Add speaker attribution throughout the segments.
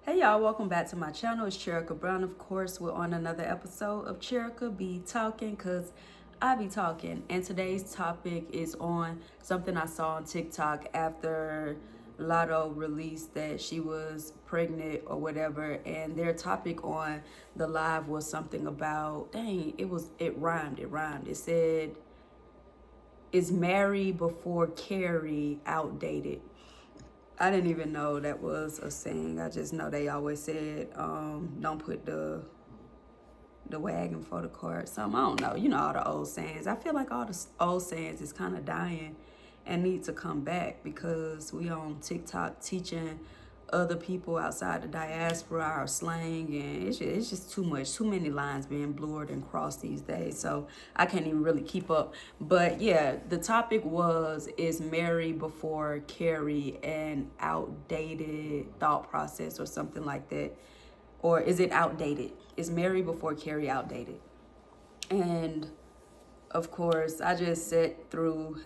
Speaker 1: Hey y'all, welcome back to my channel. It's Cherika Brown. Of course, we're on another episode of Cherika Be Talking because I be talking. And today's topic is on something I saw on TikTok after Latto released that she was pregnant or whatever. And their topic on the live was something about, it rhymed. It said, is Mary before Carrie outdated? I didn't even know that was a saying. I just know they always said, don't put the wagon for the cart. Something, I don't know. You know, all the old sayings. I feel like all the old sayings is kind of dying and need to come back because we on TikTok teaching other people outside the diaspora our slang, and it's just too much, too many lines being blurred and crossed these days, so I can't even really keep up. But yeah, the topic was, is Mary before Carrie an outdated thought process or something like that, or is it outdated? Is Mary before Carrie outdated? And of course, I just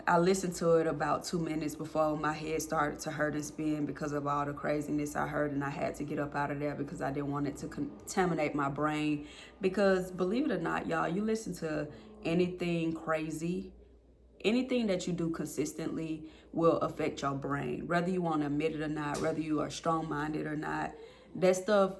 Speaker 1: I listened to it about 2 minutes before my head started to hurt and spin because of all the craziness I heard, and I had to get up out of there because I didn't want it to contaminate my brain. Because believe it or not, y'all, you listen to anything crazy, anything that you do consistently will affect your brain, whether you want to admit it or not, whether you are strong-minded or not. That stuff,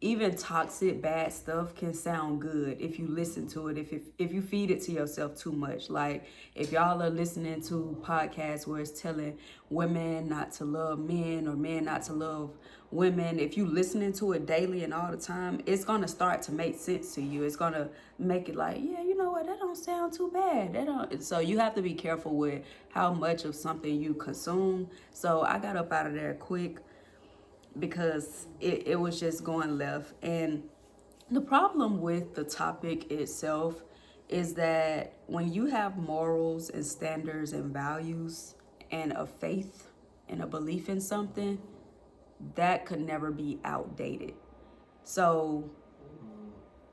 Speaker 1: even toxic, bad stuff, can sound good if you listen to it, if you feed it to yourself too much. Like, if y'all are listening to podcasts where it's telling women not to love men or men not to love women, if you listening to it daily and all the time, it's gonna start to make sense to you. It's gonna make it like, yeah, you know what, that don't sound too bad. That don't. So you have to be careful with how much of something you consume. So I got up out of there quick because it was just going left. And the problem with the topic itself is that when you have morals and standards and values and a faith and a belief in something, that could never be outdated. So,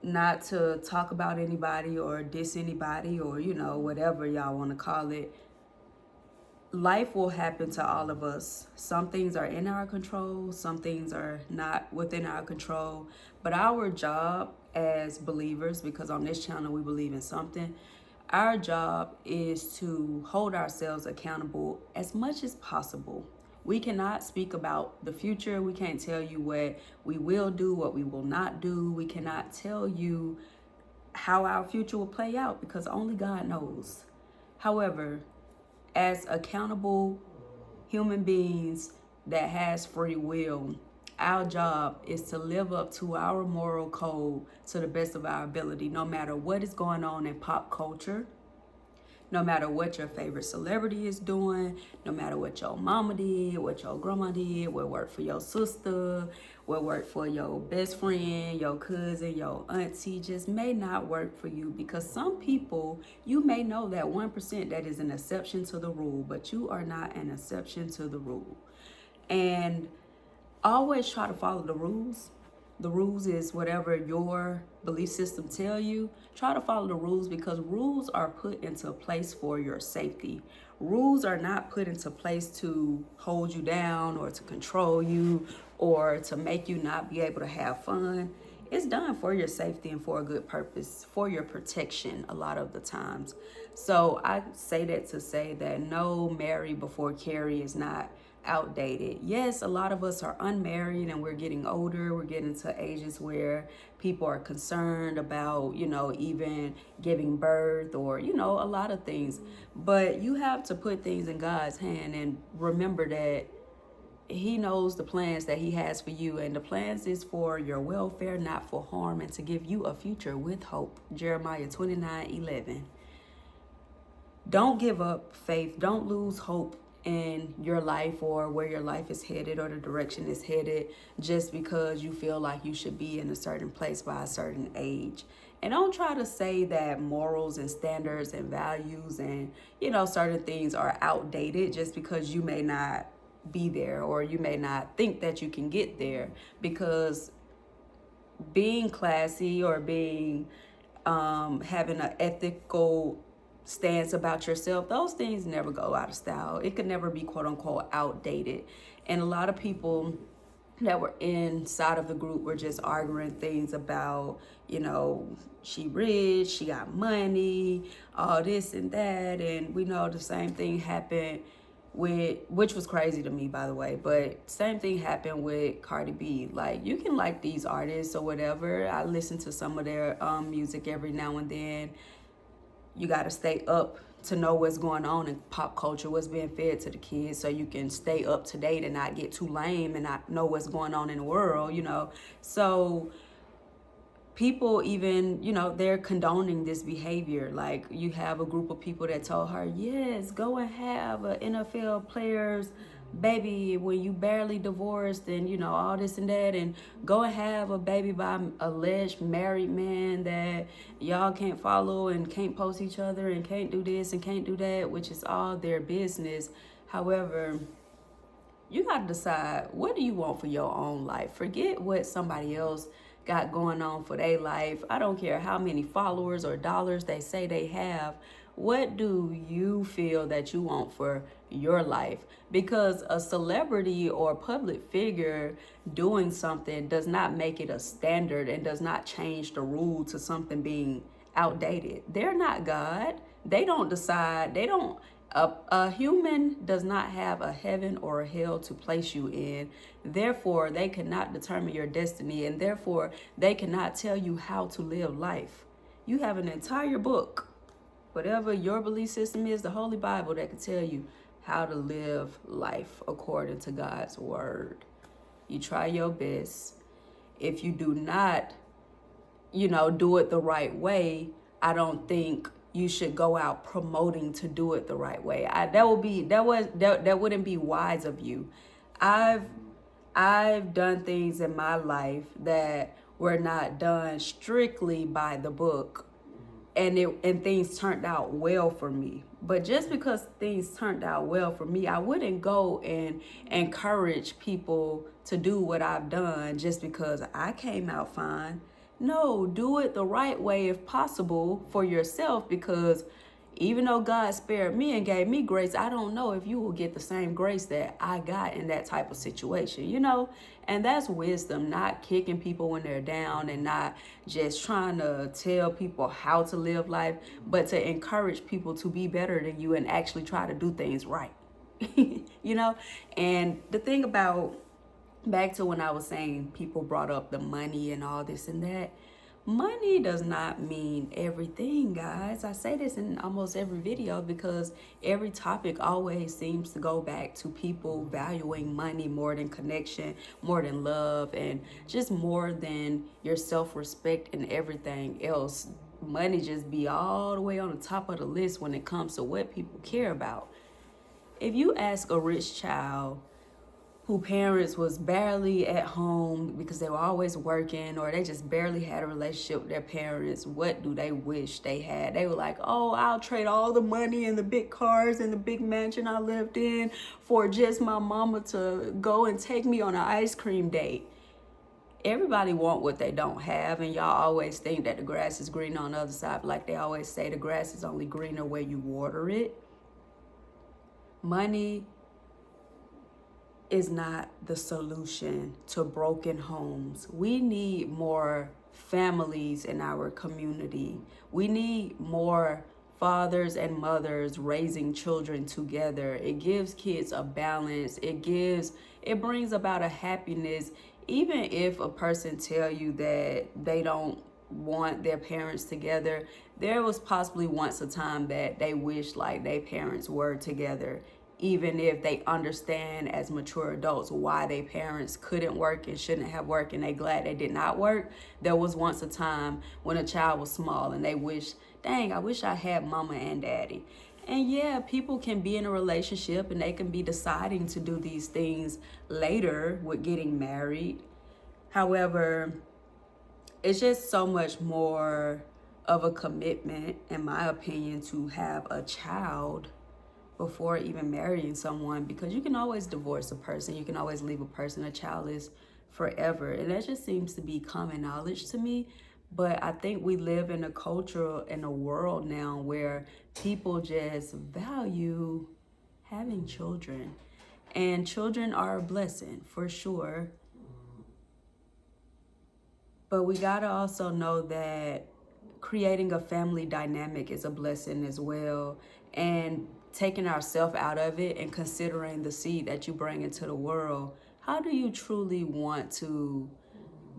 Speaker 1: not to talk about anybody or diss anybody or, whatever y'all want to call it, life will happen to all of us. Some things are in our control, some things are not within our control. But our job as believers, because on this channel we believe in something, our job is to hold ourselves accountable as much as possible. We cannot speak about the future. We can't tell you what we will do, what we will not do. We cannot tell you how our future will play out because only God knows. However, as accountable human beings that has free will, our job is to live up to our moral code to the best of our ability, no matter what is going on in pop culture, no matter what your favorite celebrity is doing, no matter what your mama did, what your grandma did, what worked for your sister, what worked for your best friend, your cousin, your auntie, just may not work for you. Because some people, you may know that 1% that is an exception to the rule, but you are not an exception to the rule. And always try to follow the rules. The rules is whatever your belief system tell you. Try to follow the rules because rules are put into place for your safety. Rules are not put into place to hold you down or to control you or to make you not be able to have fun. It's done for your safety and for a good purpose, for your protection a lot of the times. So I say that to say that no, Mary before Carrie is not outdated. Yes, a lot of us are unmarried and we're getting older. We're getting to ages where people are concerned about, even giving birth or, a lot of things. But you have to put things in God's hand and remember that He knows the plans that He has for you, and the plans is for your welfare, not for harm, and to give you a future with hope. Jeremiah 29:11. Don't give up faith. Don't lose hope in your life or where your life is headed or the direction it's headed just because you feel like you should be in a certain place by a certain age. And don't try to say that morals and standards and values and, certain things are outdated just because you may not be there or you may not think that you can get there, because being classy or being having an ethical stance about yourself, those things never go out of style. It could never be quote unquote outdated. And a lot of people that were inside of the group were just arguing things about, she rich, she got money, all this and that. And we know the same thing happened which was crazy to me, by the way, but same thing happened with Cardi B. Like, you can like these artists or whatever. I listen to some of their music every now and then. You got to stay up to know what's going on in pop culture, what's being fed to the kids, so you can stay up to date and not get too lame and not know what's going on in the world, So people even, they're condoning this behavior. Like, you have a group of people that told her, yes, go and have an NFL player's baby when you barely divorced and, all this and that, and go and have a baby by an alleged married man that y'all can't follow and can't post each other and can't do this and can't do that, which is all their business. However, you got to decide, what do you want for your own life? Forget what somebody else got going on for their life. I don't care how many followers or dollars they say they have. What do you feel that you want for your life? Because a celebrity or public figure doing something does not make it a standard and does not change the rule to something being outdated. They're not God. They don't decide. A human does not have a heaven or a hell to place you in. Therefore, they cannot determine your destiny, and therefore, they cannot tell you how to live life. You have an entire book, whatever your belief system is, the Holy Bible, that can tell you how to live life according to God's word. You try your best. If you do not, do it the right way, I don't think you should go out promoting to do it the right way. That wouldn't be wise of you. I've done things in my life that were not done strictly by the book, and things turned out well for me. But just because things turned out well for me, I wouldn't go and encourage people to do what I've done just because I came out fine. No, do it the right way if possible for yourself, because even though God spared me and gave me grace, I don't know if you will get the same grace that I got in that type of situation, And that's wisdom, not kicking people when they're down and not just trying to tell people how to live life, but to encourage people to be better than you and actually try to do things right, And the thing about, back to when I was saying people brought up the money and all this and that. Money does not mean everything, guys. I say this in almost every video because every topic always seems to go back to people valuing money more than connection, more than love, and just more than your self-respect and everything else. Money just be all the way on the top of the list when it comes to what people care about. If you ask a rich child who parents was barely at home because they were always working, or they just barely had a relationship with their parents, what do they wish they had? They were like, oh, I'll trade all the money and the big cars and the big mansion I lived in for just my mama to go and take me on an ice cream date. Everybody want what they don't have, and y'all always think that the grass is greener on the other side. Like they always say, the grass is only greener where you water it. Money is not the solution to broken homes. We need more families in our community. We need more fathers and mothers raising children together. It gives kids a balance. It brings about a happiness. Even if a person tell you that they don't want their parents together, there was possibly once a time that they wish like their parents were together. Even if they understand as mature adults why their parents couldn't work and shouldn't have worked and they glad they did not work, there was once a time when a child was small and they wish, dang, I wish I had mama and daddy. And yeah, people can be in a relationship and they can be deciding to do these things later with getting married. However, it's just so much more of a commitment, in my opinion, to have a child before even marrying someone, because you can always divorce a person, you can always leave a person. A child is forever, and that just seems to be common knowledge to me. But I think we live in a culture, in a world now where people just value having children, and children are a blessing for sure. But we gotta also know that creating a family dynamic is a blessing as well. And taking ourselves out of it and considering the seed that you bring into the world, how do you truly want to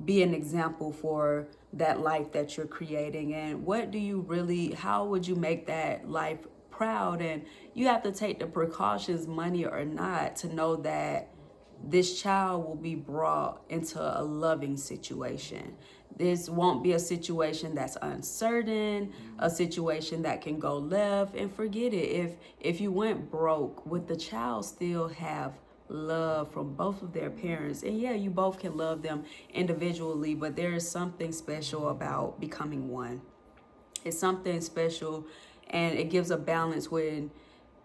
Speaker 1: be an example for that life that you're creating? And what do you really, how would you make that life proud? And you have to take the precautions, money or not, to know that this child will be brought into a loving situation. This won't be a situation that's uncertain, a situation that can go left. And forget it. If you went broke, would the child still have love from both of their parents? And yeah, you both can love them individually, but there is something special about becoming one. It's something special, and it gives a balance when,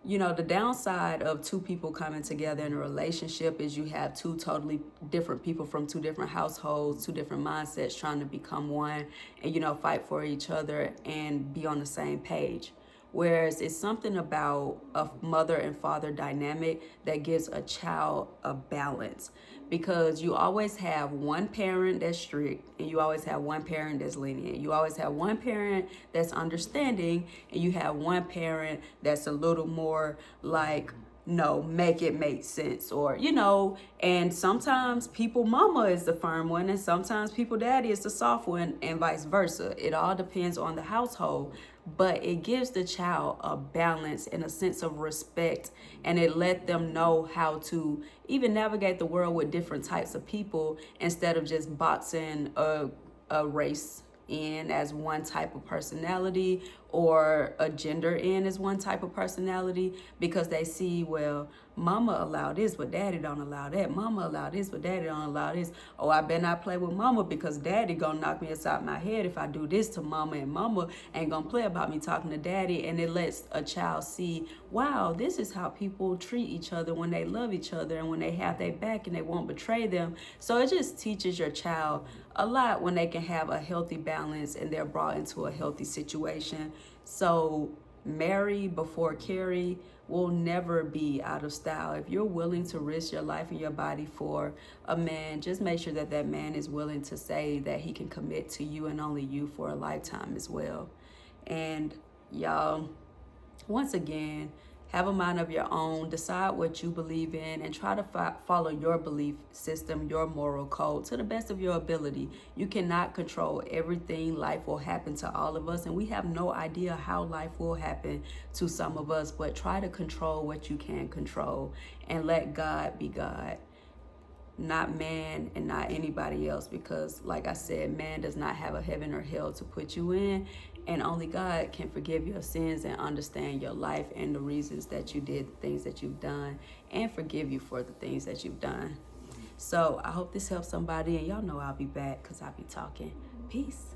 Speaker 1: you know, the downside of two people coming together in a relationship is you have two totally different people from two different households, two different mindsets trying to become one and, you know, fight for each other and be on the same page. Whereas it's something about a mother and father dynamic that gives a child a balance, because you always have one parent that's strict and you always have one parent that's lenient. You always have one parent that's understanding and you have one parent that's a little more like, no, make it make sense, or, you know. And sometimes people mama is the firm one and sometimes people daddy is the soft one, and vice versa. It all depends on the household, but it gives the child a balance and a sense of respect, and it let them know how to even navigate the world with different types of people instead of just boxing a race in as one type of personality or a gender in as one type of personality, because they see, well, mama allow this but daddy don't allow that, mama allow this but daddy don't allow this. Oh, I better not play with mama because daddy gonna knock me upside my head if I do this to mama, and mama ain't gonna play about me talking to daddy. And it lets a child see, wow, this is how people treat each other when they love each other and when they have their back and they won't betray them. So it just teaches your child a lot when they can have a healthy balance and they're brought into a healthy situation. So marry before carry will never be out of style. If you're willing to risk your life and your body for a man, just make sure that that man is willing to say that he can commit to you and only you for a lifetime as well. And y'all, once again, have a mind of your own, decide what you believe in, and try to follow your belief system, your moral code to the best of your ability. You cannot control everything. Life will happen to all of us, and we have no idea how life will happen to some of us, but try to control what you can control and let God be God, not man and not anybody else, because like I said, man does not have a heaven or hell to put you in, and only God can forgive your sins and understand your life and the reasons that you did the things that you've done and forgive you for the things that you've done. So I hope this helps somebody, and y'all know I'll be back because I'll be talking. Peace.